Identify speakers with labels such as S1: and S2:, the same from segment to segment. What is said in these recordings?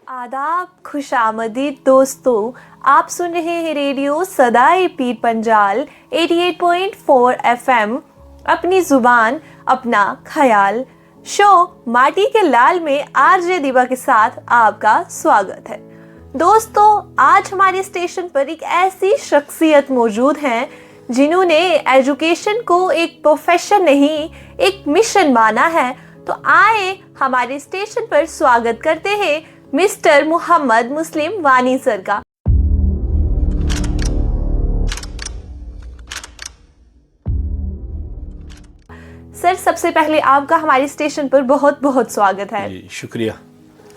S1: आदाब, खुशामदीद दोस्तों। आप सुन रहे हैं रेडियो सदाए पीर पंजाल 88.4 FM। अपनी जुबान अपना ख्याल। शो माटी के लाल में आरजे दिवा के साथ आपका स्वागत है। दोस्तों, आज हमारे स्टेशन पर एक ऐसी शख्सियत मौजूद हैं जिन्होंने एजुकेशन को एक प्रोफेशन नहीं, एक मिशन माना है। तो आए हमारे स्टेशन पर स्वागत करते हैं मिस्टर मोहम्मद मुस्लिम वानी सर का। सर, सबसे पहले आपका हमारे स्टेशन पर बहुत बहुत स्वागत है।
S2: शुक्रिया।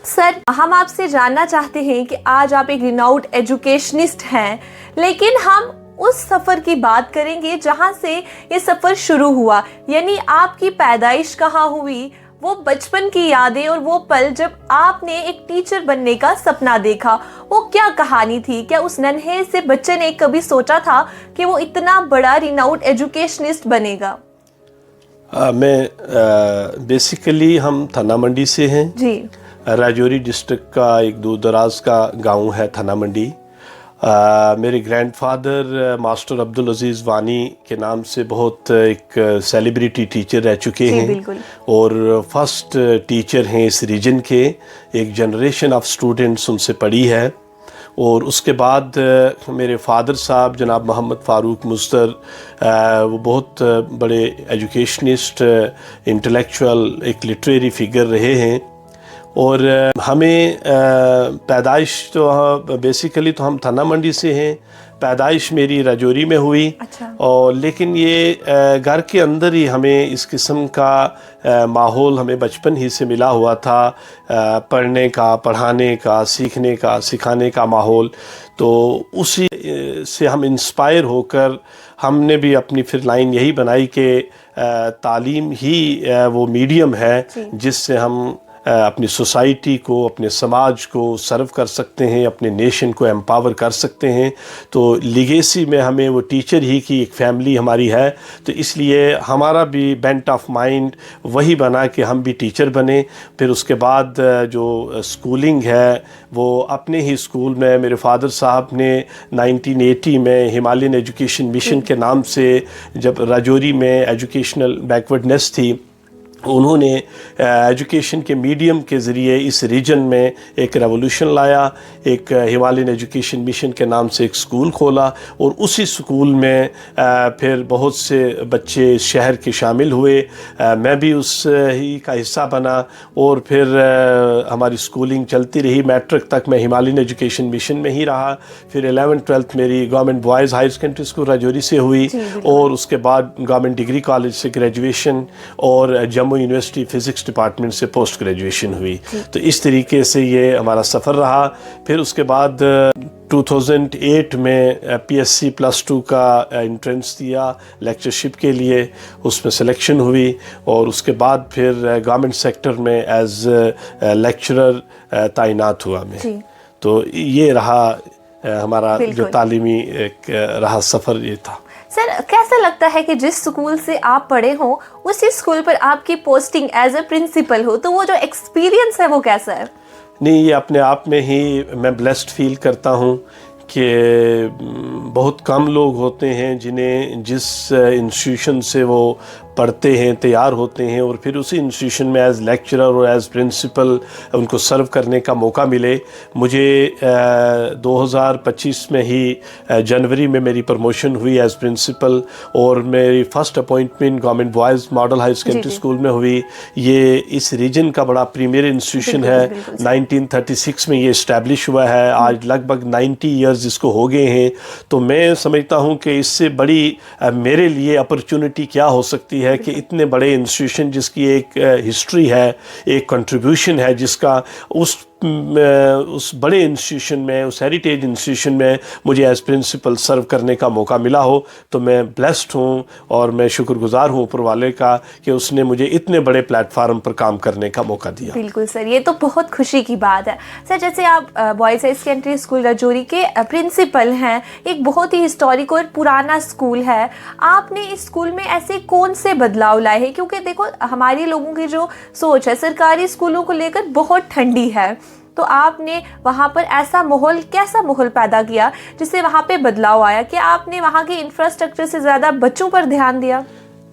S1: सर, हम आपसे जानना चाहते हैं कि आज आप एक रिनाउंड एजुकेशनिस्ट हैं, लेकिन हम उस सफ़र की बात करेंगे जहां से ये सफ़र शुरू हुआ, यानी आपकी पैदाइश कहाँ हुई, वो बचपन की यादें और वो पल जब आपने एक टीचर बनने का सपना देखा। वो क्या कहानी थी? क्या उस नन्हे से बच्चे ने कभी सोचा था कि वो इतना बड़ा रिनाउंड एजुकेशनिस्ट बनेगा?
S2: मैं बेसिकली हम थाना मंडी से हैं
S1: जी।
S2: राजौरी डिस्ट्रिक्ट का एक दूर दराज का गांव है थाना मंडी। मेरे ग्रैंडफादर मास्टर अब्दुल अजीज़ वानी के नाम से बहुत एक सेलिब्रिटी टीचर रह चुके हैं और फर्स्ट टीचर हैं इस रीजन के। एक जनरेशन ऑफ स्टूडेंट्स उनसे पढ़ी है। और उसके बाद मेरे फादर साहब जनाब मोहम्मद फ़ारूक मुस्तर, वो बहुत बड़े एजुकेशनिस्ट, इंटेलेक्चुअल, एक लिटरेरी फिगर रहे हैं। और हमें पैदाइश तो बेसिकली तो हम थाना मंडी से हैं, पैदाइश मेरी राजौरी में हुई।
S1: अच्छा।
S2: और लेकिन ये घर के अंदर ही हमें इस किस्म का माहौल हमें बचपन ही से मिला हुआ था, पढ़ने का, पढ़ाने का, सीखने का, सिखाने का माहौल। तो उसी से हम इंस्पायर होकर हमने भी अपनी फिर लाइन यही बनाई कि तालीम ही वो मीडियम है जिससे हम अपनी सोसाइटी को, अपने समाज को सर्व कर सकते हैं, अपने नेशन को एम्पावर कर सकते हैं। तो लिगेसी में हमें वो टीचर ही की एक फैमिली हमारी है, तो इसलिए हमारा भी बेंट ऑफ माइंड वही बना कि हम भी टीचर बने। फिर उसके बाद जो स्कूलिंग है वो अपने ही स्कूल में मेरे फादर साहब ने 1980 में हिमालयन एजुकेशन मिशन के नाम से, जब राजौरी में एजुकेशनल बैकवर्डनेस थी, उन्होंने एजुकेशन के मीडियम के ज़रिए इस रीजन में एक रेवोल्यूशन लाया। एक हिमालयन एजुकेशन मिशन के नाम से एक स्कूल खोला और उसी स्कूल में फिर बहुत से बच्चे शहर के शामिल हुए। मैं भी उस ही का हिस्सा बना और फिर हमारी स्कूलिंग चलती रही। मैट्रिक तक मैं हिमालयन एजुकेशन मिशन में ही रहा। फिर 11th-12th मेरी government boys higher secondary school Rajouri से हुई और उसके बाद गवर्नमेंट डिग्री कॉलेज से ग्रेजुएशन और जम्मू यूनिवर्सिटी फिज़िक्स डिपार्टमेंट से पोस्ट ग्रेजुएशन हुई। तो इस तरीके से ये हमारा सफ़र रहा। फिर उसके बाद 2008 में PSC +2 का एंट्रेंस दिया लेक्चरशिप के लिए, उसमें सिलेक्शन हुई और उसके बाद फिर गवर्नमेंट सेक्टर में एज लेक्चरर तैनात हुआ मैं। तो ये रहा हमारा जो तालीमी एक रहा सफ़र ये था।
S1: सर, कैसा लगता है कि जिस स्कूल से आप पढ़े हो उसी स्कूल पर आपकी पोस्टिंग एज ए प्रिंसिपल हो, तो वो जो एक्सपीरियंस है वो कैसा है?
S2: नहीं, ये अपने आप में ही मैं ब्लेस्ड फील करता हूँ कि बहुत कम लोग होते हैं जिन्हें जिस इंस्टीट्यूशन से वो पढ़ते हैं, तैयार होते हैं और फिर उसी इंस्टीट्यूशन में एज़ लेक्चरर और एज़ प्रिंसिपल उनको सर्व करने का मौका मिले। मुझे 2025 में ही जनवरी में मेरी प्रमोशन हुई एज़ प्रिंसिपल और मेरी first appointment government boys model higher secondary school में हुई। ये इस रीजन का बड़ा प्रीमियर इंस्टीट्यूशन है। 1936 में ये इस्टेब्लिश हुआ है। आज लगभग 90 ईयर्स इसको हो गए हैं। तो मैं समझता हूँ कि इससे बड़ी मेरे लिए अपॉर्चुनिटी क्या हो सकती है कि इतने बड़े इंस्टीट्यूशन जिसकी एक हिस्ट्री है, एक कंट्रीब्यूशन है, जिसका उस बड़े इंस्टीट्यूशन में, उस हेरिटेज इंस्टीट्यूशन में मुझे एज प्रिंसिपल सर्व करने का मौका मिला हो, तो मैं ब्लेस्ड हूँ और मैं शुक्रगुजार हूँ ऊपर वाले का कि उसने मुझे इतने बड़े प्लेटफार्म पर काम करने का मौका दिया।
S1: बिल्कुल सर, ये तो बहुत खुशी की बात है। सर, जैसे आप boys higher secondary school Rajouri के प्रिंसिपल हैं, एक बहुत ही हिस्टोरिक और पुराना स्कूल है, आपने इस स्कूल में ऐसे कौन से बदलाव लाए हैं? क्योंकि देखो, हमारे लोगों की जो सोच है सरकारी स्कूलों को लेकर बहुत ठंडी है, तो आपने वहाँ पर ऐसा माहौल, कैसा माहौल पैदा किया जिससे वहाँ पे बदलाव आया कि आपने वहाँ के इंफ्रास्ट्रक्चर से ज़्यादा बच्चों पर ध्यान दिया?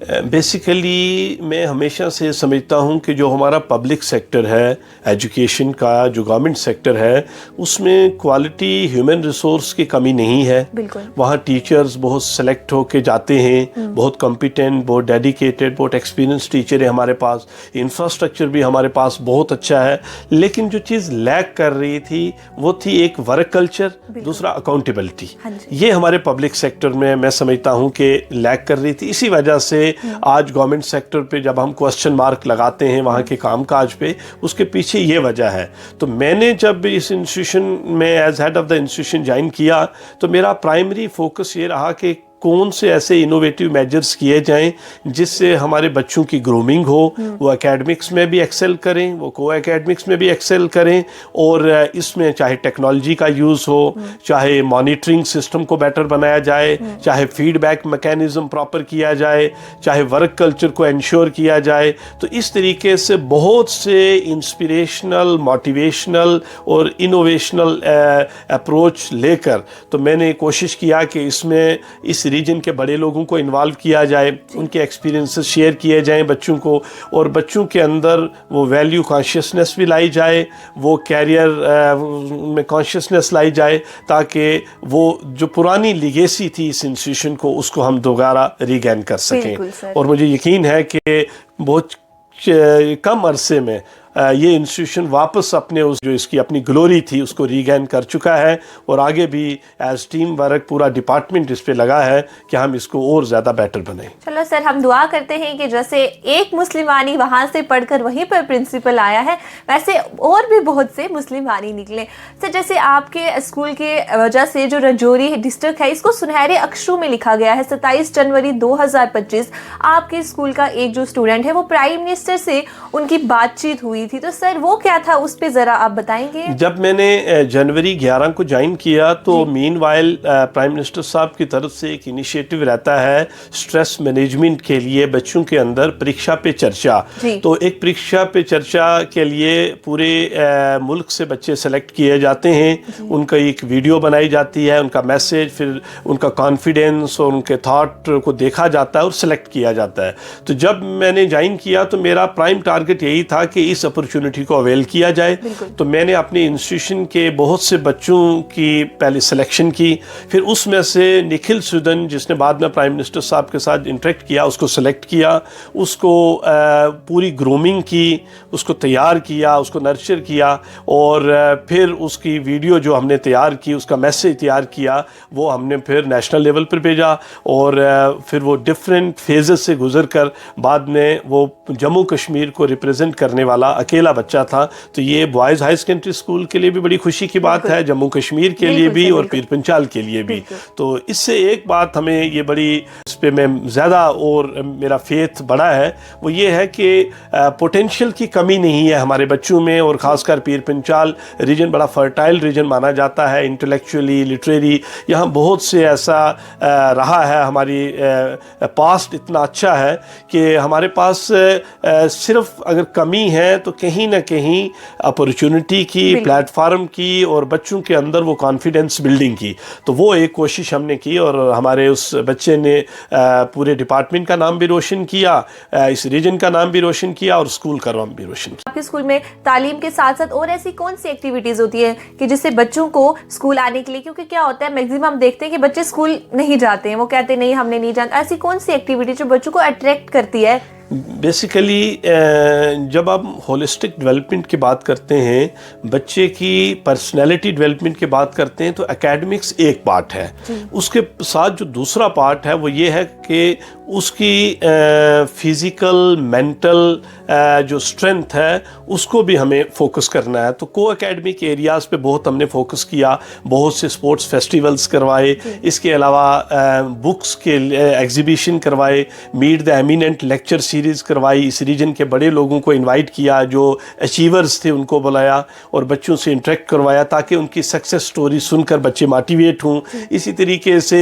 S2: बेसिकली मैं हमेशा से समझता हूँ कि जो हमारा पब्लिक सेक्टर है, एजुकेशन का जो गवर्नमेंट सेक्टर है, उसमें क्वालिटी ह्यूमन रिसोर्स की कमी नहीं है।
S1: बिल्कुल।
S2: वहाँ टीचर्स बहुत सेलेक्ट होके जाते हैं, बहुत कॉम्पिटेंट, बहुत डेडिकेटेड, बहुत एक्सपीरियंस टीचर है हमारे पास। इंफ्रास्ट्रक्चर भी हमारे पास बहुत अच्छा है। लेकिन जो चीज़ लैक कर रही थी वो थी एक वर्क कल्चर, दूसरा अकाउंटेबिलिटी। ये हमारे पब्लिक सेक्टर में मैं समझता हूँ कि लैक कर रही थी। इसी वजह से आज गवर्नमेंट सेक्टर पे जब हम क्वेश्चन मार्क लगाते हैं वहाँ के कामकाज पे, उसके पीछे ये वजह है। तो मैंने जब इस इंस्टीट्यूशन में as head of the institution join किया तो मेरा प्राइमरी फोकस ये रहा कि कौन से ऐसे इनोवेटिव मेजर्स किए जाएं जिससे हमारे बच्चों की ग्रूमिंग हो, वो एकेडमिक्स में भी एक्सेल करें, वो को एकेडमिक्स में भी एक्सेल करें, और इसमें चाहे टेक्नोलॉजी का यूज़ हो, चाहे मॉनिटरिंग सिस्टम को बेटर बनाया जाए, चाहे फीडबैक मैकेनिज्म प्रॉपर किया जाए, चाहे वर्क कल्चर को इंश्योर किया जाए। तो इस तरीके से बहुत से इंस्पिरेशनल, मोटिवेशनल और इनोवेशनल अप्रोच लेकर तो मैंने कोशिश किया कि इसमें इस रीजन के बड़े लोगों को इन्वॉल्व किया जाए, उनके एक्सपीरियंसेस शेयर किए जाएं बच्चों को, और बच्चों के अंदर वो वैल्यू कॉन्शियसनेस भी लाई जाए, वो कैरियर में कॉन्शियसनेस लाई जाए, ताकि वो जो पुरानी लिगेसी थी इस इंस्टीट्यूशन को उसको हम दोबारा रीगेन कर सकें। और मुझे यकीन है कि बहुत कम अरसे में ये इंस्टीट्यूशन वापस अपने उस जो इसकी अपनी ग्लोरी थी उसको रीगेन कर चुका है, और आगे भी एज टीम वर्क पूरा डिपार्टमेंट इस पे लगा है कि हम इसको और ज़्यादा बेटर बनाएं।
S1: चलो सर, हम दुआ करते हैं कि जैसे एक मुस्लिमानी वहाँ से पढ़कर वहीं पर प्रिंसिपल आया है, वैसे और भी बहुत से मुस्लिमानी निकले। सर, जैसे आपके स्कूल के वजह से जो रजौरी डिस्ट्रिक्ट है इसको सुनहरे अक्षरों में लिखा गया है। 27 जनवरी 2025 आपके स्कूल का एक जो स्टूडेंट है वो प्राइम मिनिस्टर से उनकी बातचीत हुई थी, तो सर वो क्या था, उस पे जरा आप बताएंगे?
S2: जब मैंने जनवरी 11 को ज्वाइन किया तो मीनवाइल प्राइम मिनिस्टर साहब की तरफ से एक इनिशिएटिव रहता है स्ट्रेस मैनेजमेंट के लिए बच्चों के अंदर परीक्षा पे चर्चा। तो एक परीक्षा पे चर्चा के लिए पूरे मुल्क से बच्चे सेलेक्ट किए जाते हैं, उनका एक वीडियो बनाई जाती है, उनका मैसेज, फिर उनका कॉन्फिडेंस और उनके थॉट को देखा जाता है और सेलेक्ट किया जाता है। तो जब मैंने ज्वाइन किया तो मेरा प्राइम टारगेट यही था कि इस अपॉर्चुनिटी को अवेल किया जाए। तो मैंने अपने इंस्टीट्यूशन के बहुत से बच्चों की पहले सिलेक्शन की, फिर उसमें से निखिल सुदन जिसने बाद में प्राइम मिनिस्टर साहब के साथ इंटरेक्ट किया उसको सेलेक्ट किया, उसको पूरी ग्रूमिंग की, उसको तैयार किया, उसको नर्चर किया, और फिर उसकी वीडियो जो हमने तैयार की, उसका मैसेज तैयार किया, वो हमने फिर नेशनल लेवल पर भेजा, और फिर वो डिफरेंट फेजेस से गुजर कर बाद में वो जम्मू कश्मीर को रिप्रेजेंट करने वाला अकेला बच्चा था। तो ये बॉयज़ हाई सेकेंडरी स्कूल के लिए भी बड़ी खुशी की बात है, जम्मू कश्मीर के लिए भी और पीर पंचाल के लिए भी। तो इससे एक बात हमें ये बड़ी, इस पे मैं ज़्यादा और मेरा फेथ बड़ा है, वो ये है कि पोटेंशियल की कमी नहीं है हमारे बच्चों में, और ख़ासकर पीर पंचाल रीजन बड़ा फर्टाइल रीजन माना जाता है, इंटेलेक्चुअली, लिटरेरी, यहाँ बहुत से ऐसा रहा है। हमारी पास्ट इतना अच्छा है कि हमारे पास सिर्फ अगर कमी है तो कहीं ना कहीं अपॉर्चुनिटी की, प्लेटफार्म की, और बच्चों के अंदर वो कॉन्फिडेंस बिल्डिंग की। तो वो एक कोशिश हमने की, और हमारे उस बच्चे ने पूरे डिपार्टमेंट का नाम भी रोशन किया, इस रीजन का नाम भी रोशन किया, और स्कूल का नाम भी रोशन किया।
S1: आपके स्कूल में तालीम के साथ साथ और ऐसी कौन सी एक्टिविटीज़ होती है कि जिससे बच्चों को स्कूल आने के लिए, क्योंकि क्या होता है मैक्सिमम देखते हैं कि बच्चे स्कूल नहीं जाते हैं, वो कहते नहीं हमने नहीं जाना, ऐसी कौन सी एक्टिविटी जो बच्चों को अट्रैक्ट करती है?
S2: बेसिकली जब आप होलिस्टिक डेवलपमेंट की बात करते हैं, बच्चे की पर्सनैलिटी डेवलपमेंट की बात करते हैं, तो एकेडमिक्स एक पार्ट है, उसके साथ जो दूसरा पार्ट है वो ये है कि उसकी फिज़िकल, मेंटल जो स्ट्रेंथ है उसको भी हमें फोकस करना है। तो को एकेडमिक एरियाज़ पे बहुत हमने फोकस किया, बहुत से स्पोर्ट्स फेस्टिवल्स करवाए, इसके अलावा बुक्स के एग्जीबिशन करवाए, meet the eminent lecture series करवाई, इस रीजन के बड़े लोगों को इनवाइट किया, जो अचीवर्स थे उनको बुलाया और बच्चों से इंटरेक्ट करवाया ताकि उनकी सक्सेस स्टोरी सुनकर बच्चे मोटिवेट हों। इसी तरीके से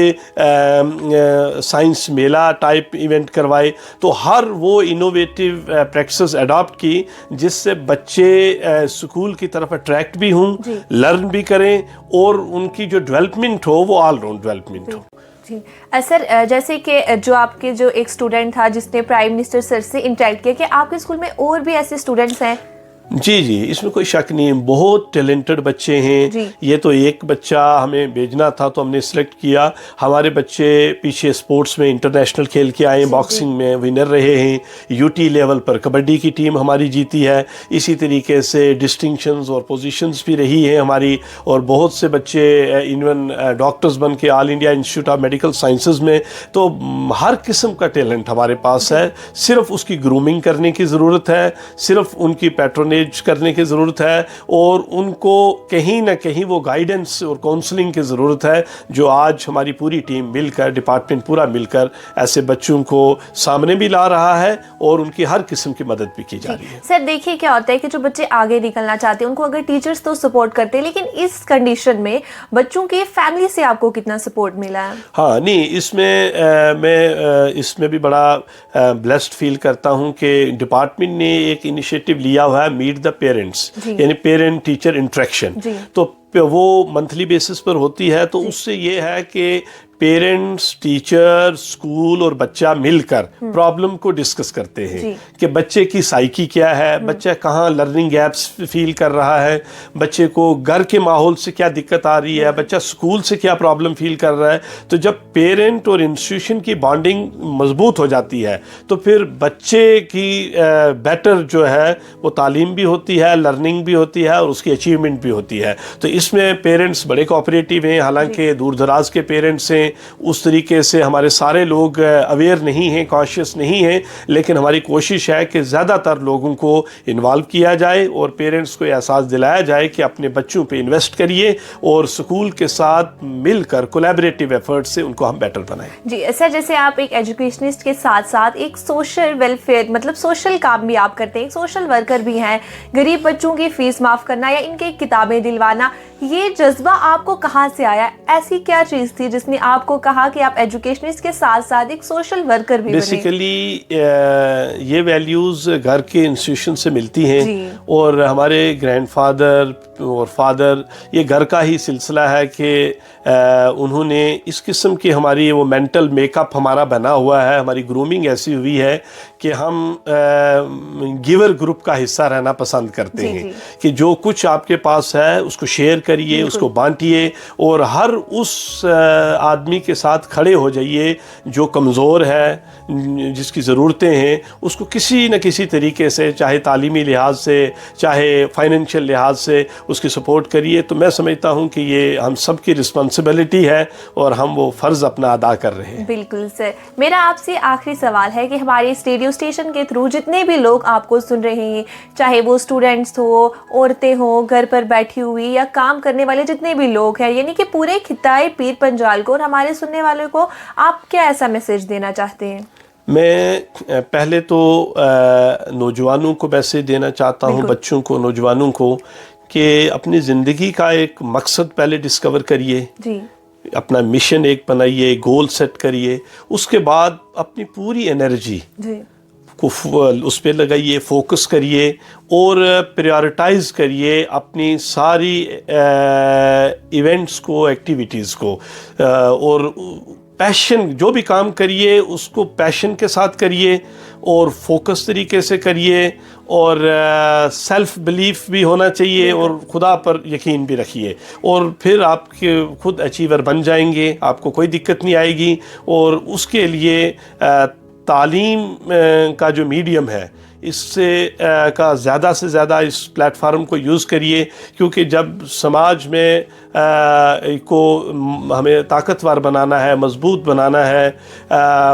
S2: साइंस मेला टाइप इवेंट करवाए। तो हर वो इनोवेटिव प्रैक्टिस अडॉप्ट की जिससे बच्चे स्कूल की तरफ अट्रैक्ट भी हों, लर्न भी करें और उनकी जो डेवलपमेंट हो वो ऑल राउंड डेवलपमेंट हो।
S1: जी सर, जैसे कि जो आपके जो एक स्टूडेंट था जिसने प्राइम मिनिस्टर सर से इंटरेक्ट किया, कि आपके स्कूल में और भी ऐसे स्टूडेंट्स हैं?
S2: जी जी, इसमें कोई शक नहीं है, बहुत टैलेंटेड बच्चे हैं। ये तो एक बच्चा हमें भेजना था तो हमने सिलेक्ट किया। हमारे बच्चे पीछे स्पोर्ट्स में इंटरनेशनल खेल के आए, बॉक्सिंग में विनर रहे हैं, यूटी लेवल पर कबड्डी की टीम हमारी जीती है। इसी तरीके से डिस्टिंक्शंस और पोजीशंस भी रही हैं हमारी। और बहुत से बच्चे इवन डॉक्टर्स बन के all India institute of medical sciences में। तो हर किस्म का टैलेंट हमारे पास है, सिर्फ उसकी ग्रूमिंग करने की ज़रूरत है, सिर्फ उनकी पैट्रोनेज करने की ज़रूरत है और उनको कहीं ना कहीं वो गाइडेंस और काउंसलिंग की ज़रूरत है, जो आज हमारी पूरी टीम मिलकर, डिपार्टमेंट पूरा मिलकर ऐसे बच्चों को सामने भी ला रहा है और उनकी हर किस्म की मदद भी की जा रही है।
S1: सर देखिए, क्या होता है कि जो बच्चे आगे निकलना चाहते हैं उनको अगर टीचर्स तो सपोर्ट करते हैं, लेकिन इस कंडीशन में बच्चों की फैमिली से आपको कितना सपोर्ट मिला है?
S2: हाँ नहीं, इसमें मैं इसमें भी बड़ा ब्लेस्ड फील करता हूँ कि डिपार्टमेंट ने एक इनिशिएटिव लिया हुआ है, मीट द पेरेंट्स, यानी पेरेंट टीचर इंटरेक्शन। तो वो मंथली बेसिस पर होती है। तो उससे ये है कि पेरेंट्स, टीचर, स्कूल और बच्चा मिलकर प्रॉब्लम को डिस्कस करते हैं कि बच्चे की साइकी क्या है, बच्चा कहाँ लर्निंग गैप्स फील कर रहा है, बच्चे को घर के माहौल से क्या दिक्कत आ रही है, बच्चा स्कूल से क्या प्रॉब्लम फील कर रहा है। तो जब पेरेंट और इंस्टीट्यूशन की बॉन्डिंग मजबूत हो जाती है तो फिर बच्चे की बेटर जो है वो तालीम भी होती है, लर्निंग भी होती है और उसकी अचीवमेंट भी होती है। तो इसमें पेरेंट्स बड़े कोऑपरेटिव हैं, हालांकि दूर दराज के पेरेंट्स हैं, उस तरीके से हमारे सारे लोग अवेयर नहीं हैं, कॉन्शियस नहीं हैं, लेकिन हमारी कोशिश है कि ज़्यादातर लोगों को इन्वॉल्व किया जाए और पेरेंट्स को एहसास दिलाया जाए कि अपने बच्चों पे इन्वेस्ट करिए और स्कूल के साथ मिलकर कोलैबोरेटिव एफर्ट से उनको हम बेटर बनाएं।
S1: जी सर, जैसे आप एक एजुकेशनिस्ट के साथ साथ एक सोशल वेलफेयर, मतलब सोशल काम भी आप करते हैं, एक सोशल वर्कर भी हैं। गरीब बच्चों की फीस माफ़ करना या इनके किताबें दिलवाना, ये जज्बा आपको कहाँ से आया? ऐसी क्या चीज़ थी जिसने आपको कहा कि आप एजुकेशनिस्ट के साथ साथ एक सोशल वर्कर भी बने?
S2: बेसिकली ये वैल्यूज़ घर के इंस्टीट्यूशन से मिलती हैं और हमारे ग्रैंडफादर और फादर, ये घर का ही सिलसिला है कि उन्होंने इस किस्म की हमारी वो मेंटल मेकअप हमारा बना हुआ है, हमारी ग्रूमिंग ऐसी हुई है कि हम गिवर ग्रुप का हिस्सा रहना पसंद करते हैं कि जो कुछ आपके पास है उसको शेयर करिए, उसको बांटिए और हर उस आदमी के साथ खड़े हो जाइए जो कमज़ोर है, जिसकी ज़रूरतें हैं, उसको किसी न किसी तरीके से, चाहे तालीमी लिहाज से, चाहे फाइनेंशियल लिहाज से उसकी सपोर्ट करिए। तो मैं समझता हूँ कि ये हम सब की रिस्पॉन्सिबिलिटी है और हम वो फ़र्ज़ अपना अदा कर रहे हैं।
S1: बिल्कुल सर, मेरा आपसे आखिरी सवाल है कि हमारे इस रेडियो स्टेशन के थ्रू जितने भी लोग आपको सुन रहे हैं, चाहे वो स्टूडेंट्स हो, औरतें हो, घर पर बैठी हुई या काम करने वाले जितने भी लोग हैं, यानी कि पूरे खिताए पीर पंजाल को और हमारे सुनने वालों को आप क्या ऐसा मैसेज देना चाहते हैं?
S2: मैं पहले तो नौजवानों को मैसेज देना चाहता हूँ, बच्चों को, नौजवानों को, कि अपनी ज़िंदगी का एक मकसद पहले डिस्कवर करिए, अपना मिशन एक बनाइए, गोल सेट करिए, उसके बाद अपनी पूरी एनर्जी को उस पर लगाइए, फोकस करिए और प्रायोरिटाइज़ करिए अपनी सारी इवेंट्स को, एक्टिविटीज़ को, और पैशन, जो भी काम करिए उसको पैशन के साथ करिए और फोकस तरीके से करिए और सेल्फ बिलीफ भी होना चाहिए और खुदा पर यकीन भी रखिए और फिर आपके खुद अचीवर बन जाएंगे, आपको कोई दिक्कत नहीं आएगी। और उसके लिए तालीम का जो मीडियम है इससे का ज़्यादा से ज़्यादा इस प्लेटफार्म को यूज़ करिए, क्योंकि जब समाज में को हमें ताकतवर बनाना है, मजबूत बनाना है,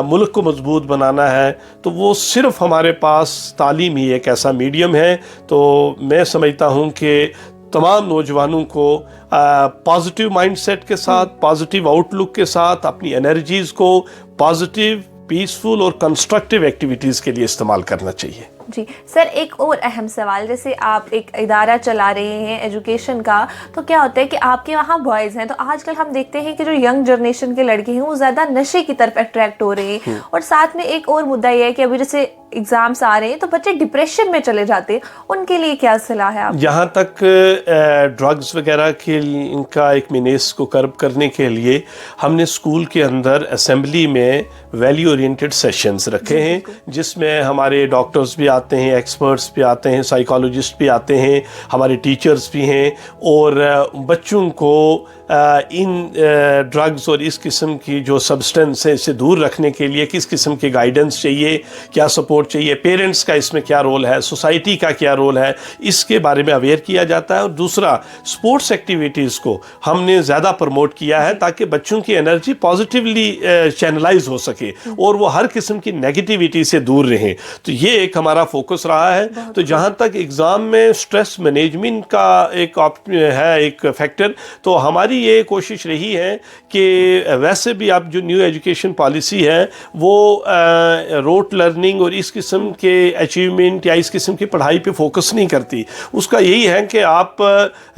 S2: मुल्क को मजबूत बनाना है, तो वो सिर्फ़ हमारे पास तालीम ही एक ऐसा मीडियम है। तो मैं समझता हूँ कि तमाम नौजवानों को पॉजिटिव माइंडसेट के साथ, पॉजिटिव आउटलुक के साथ अपनी एनर्जीज़ को पॉजिटिव पीसफुल और कंस्ट्रक्टिव एक्टिविटीज़ के लिए इस्तेमाल करना चाहिए।
S1: जी सर, एक और अहम सवाल, जैसे आप एक इदारा चला रहे हैं एजुकेशन का, तो क्या होता है कि आपके वहाँ बॉयज़ हैं, तो आजकल हम देखते हैं कि जो यंग जनरेशन के लड़के हैं वो ज़्यादा नशे की तरफ अट्रैक्ट हो रहे हैं। और साथ में एक और मुद्दा ये है कि अभी जैसे एग्जाम्स आ रहे हैं तो बच्चे डिप्रेशन में चले जाते हैं, उनके लिए क्या सलाह है आप?
S2: जहाँ तक ड्रग्स वगैरह के इनका एक मीनेस को कर्ब करने के लिए हमने स्कूल के अंदर असेंबली में वैल्यू ओरिएंटेड सेशंस रखे हैं, जिसमें हमारे डॉक्टर्स भी आते हैं, एक्सपर्ट्स भी आते हैं, साइकोलॉजिस्ट भी आते हैं, हमारे टीचर्स भी हैं, और बच्चों को इन ड्रग्स और इस किस्म की जो सब्सटेंस है इससे दूर रखने के लिए किस किस्म के गाइडेंस चाहिए, क्या सपोर्ट चाहिए, पेरेंट्स का इसमें क्या रोल है, सोसाइटी का क्या रोल है, इसके बारे में अवेयर किया जाता है। और दूसरा, स्पोर्ट्स एक्टिविटीज़ को हमने ज़्यादा प्रमोट किया है ताकि बच्चों की एनर्जी पॉजिटिवली चैनलाइज हो सके और वो हर किस्म की नेगेटिविटी से दूर रहें। तो ये एक हमारा फोकस रहा है। तो जहाँ तक एग्ज़ाम में स्ट्रेस मैनेजमेंट का एक फैक्टर, तो हमारी ये कोशिश रही है कि वैसे भी आप जो न्यू एजुकेशन पॉलिसी है वो रोट लर्निंग और इस किस्म के अचीवमेंट या इस किस्म की पढ़ाई पे फोकस नहीं करती। उसका यही है कि आप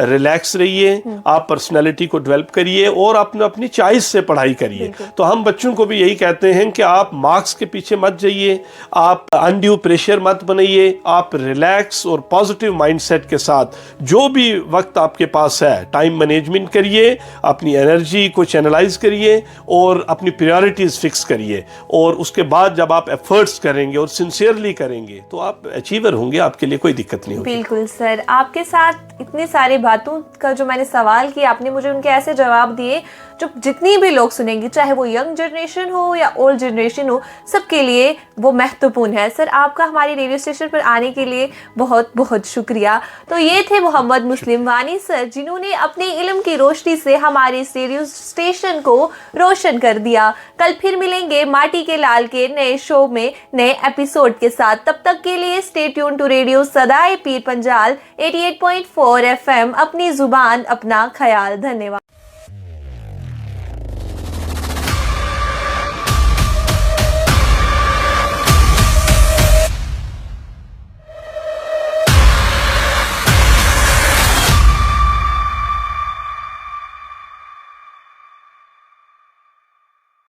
S2: रिलैक्स रहिए, आप पर्सनालिटी को डेवलप करिए और अपनी चॉइस से पढ़ाई करिए। तो हम बच्चों को भी यही कहते हैं कि आप मार्क्स के पीछे मत जाइए, आप अनड्यू प्रेशर मत बनाइए, आप रिलैक्स और पॉजिटिव माइंडसेट के साथ जो भी वक्त आपके पास है टाइम मैनेजमेंट करिए, अपनी एनर्जी को चैनलाइज करिए और अपनी प्रायोरिटीज़ फिक्स करिए। और उसके बाद जब आप एफर्ट्स करेंगे और सिंसियरली करेंगे तो आप अचीवर होंगे, आपके लिए कोई दिक्कत नहीं होगी।
S1: बिल्कुल सर, आपके साथ इतनी सारी बातों का जो मैंने सवाल किया, आपने मुझे उनके ऐसे जवाब दिए जो जितनी भी लोग सुनेंगे, चाहे वो यंग जनरेशन हो या ओल्ड जनरेशन हो, सबके लिए वो महत्वपूर्ण है। सर, आपका हमारे रेडियो स्टेशन पर आने के लिए बहुत बहुत शुक्रिया। तो ये थे मोहम्मद मुस्लिम वानी सर, जिन्होंने अपने इल्म की रोशनी से हमारे इस रेडियो स्टेशन को रोशन कर दिया। कल फिर मिलेंगे माटी के लाल के नए शो में नए एपिसोड के साथ। तब तक के लिए stay tune to radio Sadaye Pir Panjal 88.4 FM। अपनी जुबान अपना ख्याल। धन्यवाद।